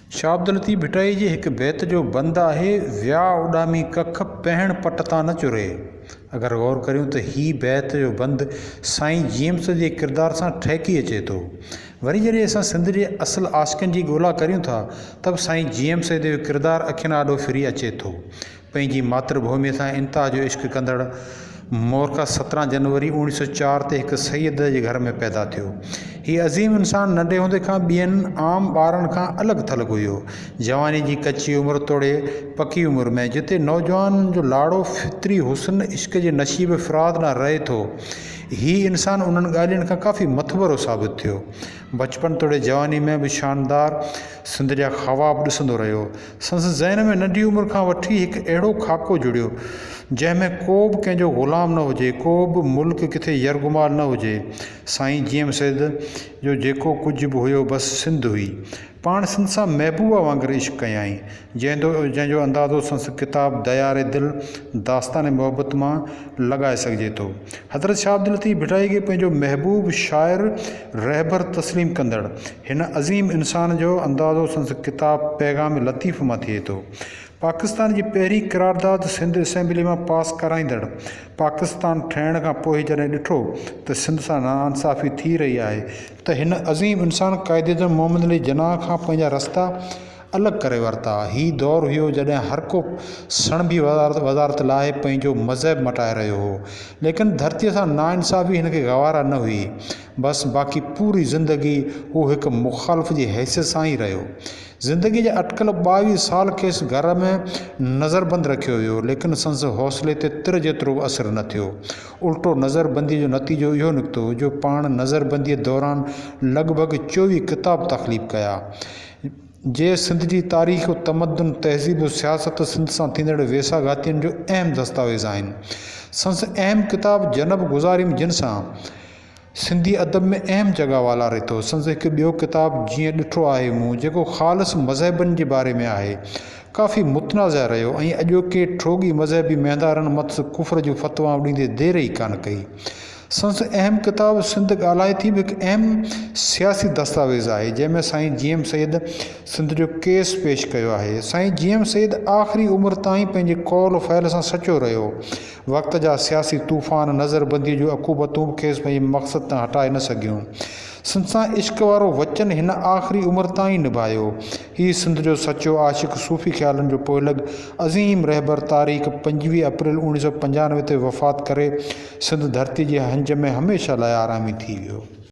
शाह अब्दुल लतीफ़ भिटाई जे हिकु बैत जो बंदि आहे, विया उॾामी कख पहण पट तां न चुरे। अगरि गौर करियूं त ही बैत जो बंदि साईं जेम्स जे किरदार सां ठहिकी अचे थो। वरी जॾहिं असां सिंध जे असुल आशिक़नि जी ॻोल्हा करियूं था त बि साईं जेम्स जो किरदारु अखियुनि आॾो फिरी अचे थो। पंहिंजी मातृभूमिअ सां इंतिहा जो इश्क कंदड़ मोरका 17 जनवरी 1904 ते हिकु सैयद जे घर में पैदा थियो। हीउ अज़ीम इंसान नंढे हूंदे खां ॿियनि आम ॿारनि खां अलॻि थलॻि हुयो। जवानी जी कची उमिरि तोड़े पकी उमिरि में जिते नौजवान जो लाड़ो फितरी हुस्न इश्क जे नशीब फ़िराद न रहे थो, हीउ इंसान उन्हनि ॻाल्हियुनि खां काफ़ी मथबरो साबित थियो। बचपन तोड़े जवानी में बि शानदार सिंध जा ख़्वाब ॾिसंदो रहियो। संदसि ज़हन में नंढी उमिरि खां वठी हिकु अहिड़ो ख़ाको जुड़ियो जंहिंमें को बि कंहिंजो ग़ुलाम न हुजे, को बि मुल्क किथे यरगुमाल न हुजे। साईं जेम्स जो जेको कुझु बि हुयो बसि सिंध हुई। पाण सिंध सां महबूबा वांगुरु इश्क कयाई, जंहिंजो अंदाज़ो संदसि किताब दयारे दिल दास्तान मोहब्बत मां लॻाए सघिजे थो। हज़रत शाह अब्दुल लतीफ़ भिटाई खे पंहिंजो महबूब शाइर रहबर तस्लीम कंदड़ हिन अज़ीम इंसान जो अंदाज़ो संदसि किताब पैगाम लतीफ़ मां थिए थो। पाकिस्तान जी पहिरीं क़रारदाद सिंध असेंबली मां पास कराईंदड़ पाकिस्तान ठहिण खां पोइ जॾहिं ॾिठो त सिंध सां नाइंसाफ़ी थी रही आहे त हिन अज़ीम इंसान क़ाइद-ए-आज़म मोहम्मद अली जनाह खां पंहिंजा रस्ता अलॻि करे वरिता। हीउ दौरु हुयो जॾहिं हर को सणबी वज़ारत लाइ पंहिंजो मज़हब मटाए रहियो हो, लेकिन धरतीअ सां नाइंसाफ़ी हिनखे गवारा न हुई। बसि बाक़ी पूरी ज़िंदगी हू हिकु मुख़ालिफ़ जी हैसियत सां ई रहियो। ज़िंदगी जा अटकल 22 साल खेसि घर में नज़रबंदि रखियो वियो, लेकिन संदसि हौसले ते तिर जेतिरो बि असरु न थियो। उल्टो नज़रबंदीअ जो नतीजो इहो निकितो जो पाण नज़रबंदीअ दौरान लॻभॻि 24 किताब तख़लीफ़ कया। जे सिंध जी तारीख़, तमदन, तहज़ीब, सियासत, सिंध सां थींदड़ वेसाघातियुनि जो अहम दस्तावेज़ आहिनि। संदसि अहम किताब जनब गुज़ारिम जिन सां सिंधी अदब में अहम जॻह वालारे थो। संदसि हिकु ॿियो किताब जीअं ॾिठो आहे मूं, जेको ख़ालिस मज़हबनि जे बारे में आहे, काफ़ी मुतनाज़ रहियो ऐं अॼोके ठोगी मज़हबी महंदारनि मथि कुफ़र जूं फ़तवाऊं ॾींदे देर ई कान कई। संदसि अहम किताब सिंध ॻाल्हाए थी बि हिकु अहम सियासी दस्तावेज़ आहे, जंहिंमें साईं जीएम सैयद सिंध जो केस पेश कयो आहे। साईं जीएम सैयद आख़िरी उमिरि ताईं पंहिंजे कौल फ़ैल सां सचो रहियो। वक़्त जा सियासी तूफ़ान नज़रबंदीअ जूं अकूबतूं खेसि पंहिंजे मक़सद तां हटाए न सघियूं। सिंध सां इश्क वारो वचन हिन आख़िरी उमिरि ताईं निभायो। हीउ सिंध जो सचो आशिक़, सूफ़ी ख़्यालनि जो पोइलॻ, अज़ीम रहबर तारीख़ 25 अप्रैल 1995 ते वफ़ात करे सिंध धरती जे हंज में हमेशह लाइ आरामी थी वियो।